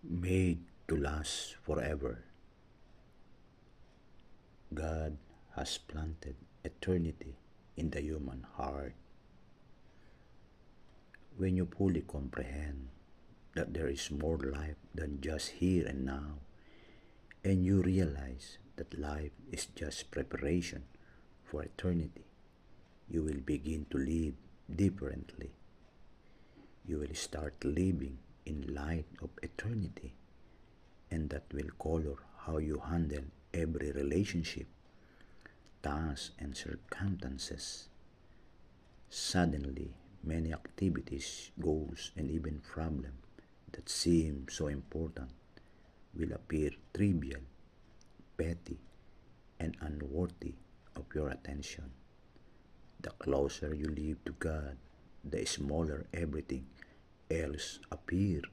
made to last forever. God has planted eternity in the human heart. When you fully comprehend that there is more life than just here and now, and you realize that life is just preparation for eternity, you will begin to live differently. You will start living in light of eternity, and that will color how you handle every relationship, task, and circumstances. Suddenly, many activities, goals, and even problems that seem so important will appear trivial, petty, and unworthy of your attention. The closer you live to God, the smaller everything else appears